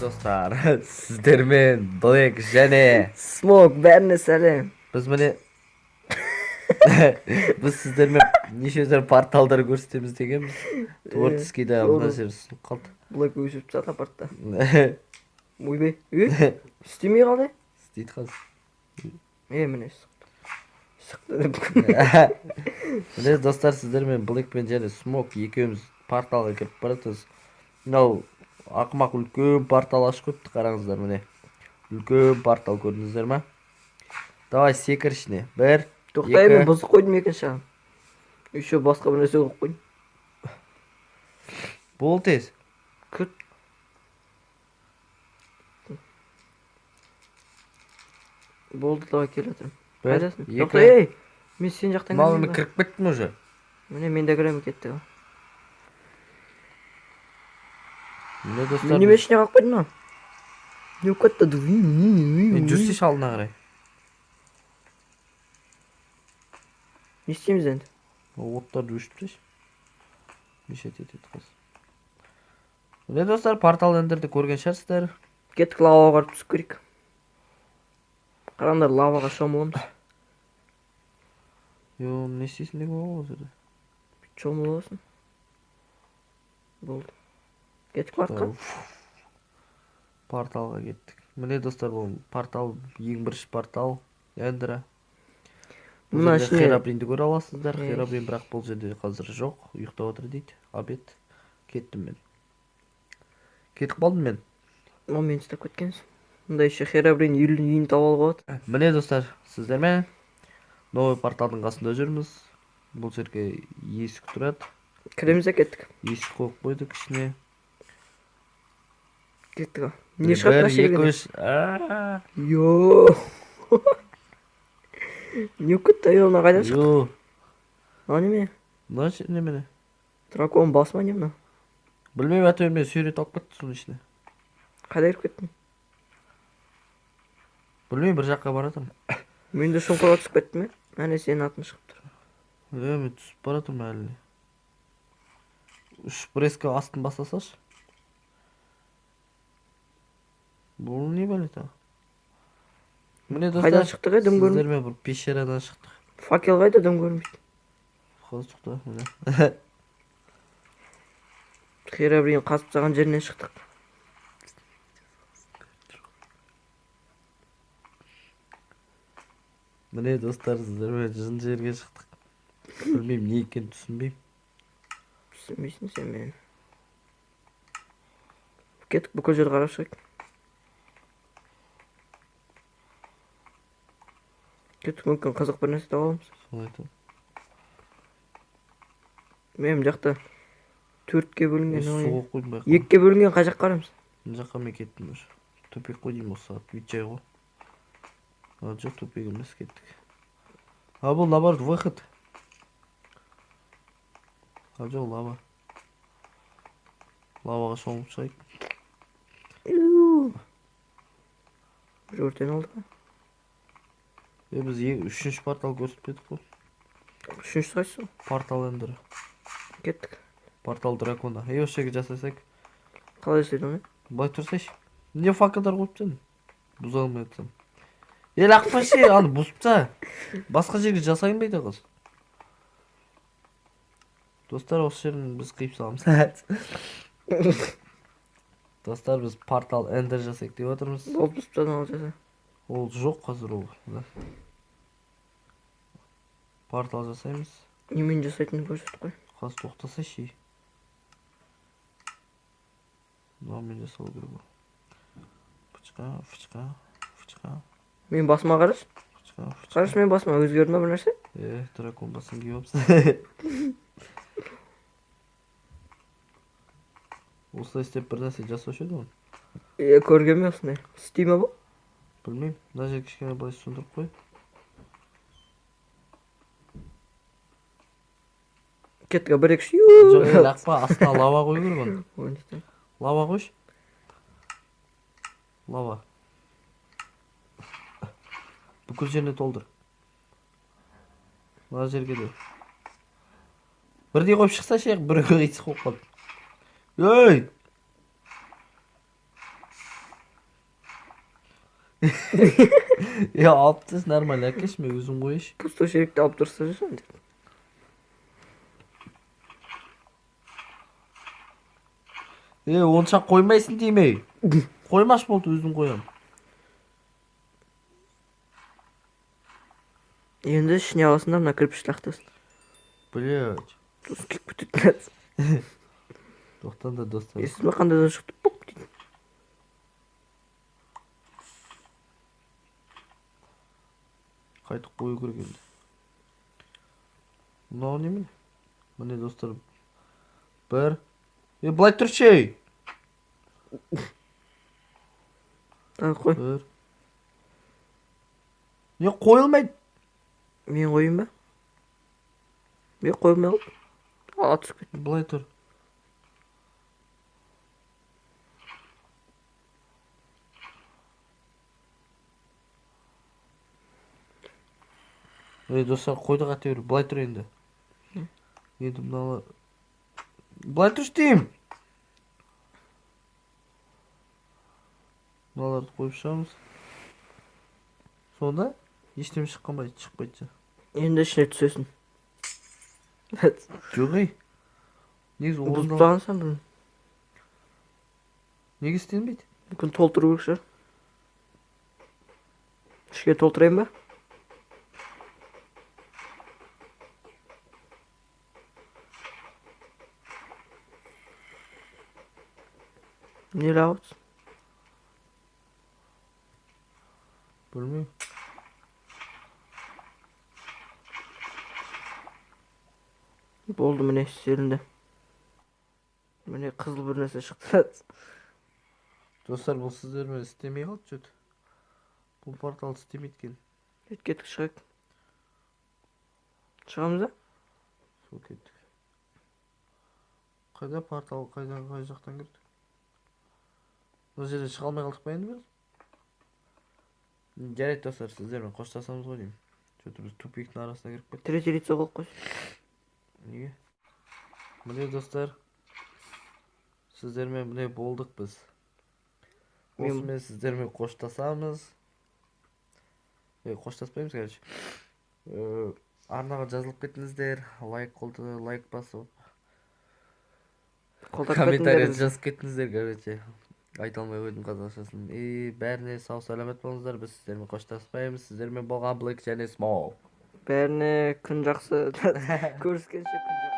достар, сіздермен Black және Смок, бәріне сәлем. біз міне біз сіздермен нешеузір порталдар көрсетеміз дегенбіз. Творческийда мына жер сұнып қалды. Black өшіп жатыр апартта. Ойбай, істемей қалды. Істейді қазір. Міне шықты деп. Міне достар, сіздермен Blackпен және Смок екеуміз порталға кіріп баратыз. Мынау ақымақ үлкен портал ашып қойыпты, қараңыздар міне. Үлкен портал көрдіңіздер ма? Давай секір ішіне. 1, 2. Тоқтай, мен бұзық қойдым екінші ағым. Еще басқа бір нәрсе қойып қойдым. Бол тез. Күт. Болды, давай келе отырым. Қайдасың? Тоқтай, мен сен жақтан келмеймін. Мал, мен кіріп кеттім уже. Міне, мен де кіремін кетті. Міне достар. Неме ішіне қалып қойдың ма? Не өкетті? Мен жүрсеш алдына қарай. Не істейміз енді? Оттарды өшіптеш. Мешет етеді қыз. Міне достар, портал ендерді көрген шығарсыздар. Кеттік, лаваға қарып түсіп көрейік. Қараңдар, лаваға шомыламыз. Не істейсің деген ол жерде? Шомыласың. Болды. Кеттік порталға. Порталға кеттік. Міне достар, бұл портал ең бірінші портал ендері. Бұл жерде Херабринді көре аласыздар. Херабрин бірақ бұл жерде қазір жоқ, ұйықтап отыр дейді. Обед. Кеттім мен. Кетіп қалдым мен. Мен істеп кеткенсің. Мұнда еще Херабрин үйін тауып алып. Міне достар, сіздермен новый порталдың қасында жүрміз. Бұл жерге есік тұрады. Кіреміз кеттік. Есік қойып қойдық ішіне. Кеттік. Не шығып мәшелген? Йоо. Не өкетті айылына қайдан шықты? Йоо. Неме? Немене? Дракон басма не мына? Білмеймін, әтеуір мен сүйрет алып кетті соның ішіне. Қайда кіріп кеттің? Білмеймін, бір жаққа баратырмын. Мен де шұңқырға түсіп кеттім, әне сенің атын шығып тұр. Мен түсіп баратырмын әліне. Үш преска астын басасашы. Бұл не бәлет ағы? Міне достар, сіздермен бір пещерадан шықтық. Факел қайда, дым көрмейді. Қазір шықты, міне. Херабрин қасып саған жерінен шықтық. Міне достар, сіздермен жын жерге шықтық. Білмеймін, не екен түсінбеймін. Түсінбейсің сен мені. Кеттік, бүкіл жер қарап шығайық. Кеттік, мүмкін қызық бір нәрсе тауып аламыз. Солай айтам. Мен жақта 4-ке бөлінген. Суға қойдым байқа. 2-ке бөлінген қай жаққа қараймыз? Мына жаққа мен кеттім уже. Төпек қой деймін осы сағат, витчай ғой. Жоқ, төпек емес, кеттік. Бұл наоборот, выход. Жоқ, лава. Лаваға шомып шығайық. Бір өртен алды ға? Біз 3-ші портал көрсіп кетік қой. 3-ші қайсы? Портал ендірі. Кеттік. Портал дракона. Осы жерге жасасайық. Қалай жасайды оны? Былай тұрсайшы. Не факелдар қойып сен? Бұза алмай атсам. Ақпашы, аны бұзыпса. Басқа жерге жасайын бейді қыз. Достар, осы жерін біз қиып саламыз. Достар, біз портал эндер жасайық деп отырмыз. Ол бұзыптан ал жаса. Ол жоқ қазір ол. Портал жасаймыз. Немен жасайтынды көрсетіп қой. Қазір тоқтасайшы. Мынамен жасау керек. Фычқа. Мен басыма қараш. Қараш, мен басыма өзгерді ма бір нәрсе? Дракон басын киіп алыпсың. Осылай істеп бір нәрсе жасаушы еді оны? Көргенме осындай. Істей ма бұл? Білмеймін. Мына жер кішкене былай сөндіріп қой. Кеттік, бір-екі Жоқ, лақпа, астына лава қой керек оны. Лава қойш. Лава. Бүкіл жеріне толдыр. Мына жерге де. Бірдей қойып шықса шеқ, бірі қийтсі қойып қалды. Ей! Ya aptız normal әкешме өзің қойшы. Пустошерикті алып тұрса жүрсің деп. Онша қоймайсың деймей. Қоймаш болды өзің қоям. Енді ішіне аласың да мына кірпішті лақтырасың. Блядь. Сосын кек бүтетін. Тоқтан да достар. Есіз ме қандайдан шықты бұқ дейді. Қайтып қою керек енді. Мынау немен? Міне достар. Бір. Былай тұршы ей. Қой. Бір. Не қойылмайды? Мен қойын ба? Мен қоймай алып. Ала түсіп кет. Былай тұр. Достар қойды қатер. Былай тұр енді. Енді мыналы. Былай тұршы деймін. Мыналарды қойып шығамыз. Сонда ештеме шықпайды. Енді ішіне түсесің. Жоқ ей. Негізі Бұзып орындалып. тағансың бұны. Неге істенбейді? Мүмкін толтыру керек шығар. Ішке толтырайын ба? Не лауыз? Білмеймін. Болды міне істелінді. Міне қызыл бір нәрсе шықты. Достар, бұл сіздермен істемей қалды жөт. Бұл портал істемейді екен. Кеттік шығайық. Шығамыз да? Сол кеттік. Қайда портал, қай жақтан кірдік? Бұл жерден шыға алмай қалдық па енді біз? Жарайды достар, сіздермен қоштасамыз ғой деймін. Жөті біз тупиктің арасына кіріп кеттік. Третий лицо қойып қойшы. Неге? Міне достар, сіздермен міне болдық біз. Осымен сіздермен қоштасамыз. Қоштаспаймыз, короче. Арнаға жазылып кетіңіздер, лайк басып. Комментария жазып кетіңіздер, короче. Айта алмай қойдым қазақшасын. Бәріне сау саламат болыңыздар. Біз сіздермен қоштаспаймыз. Сіздермен болған Black және Smoke. Бәріне күн жақсы. Көріскенше күн жақсы.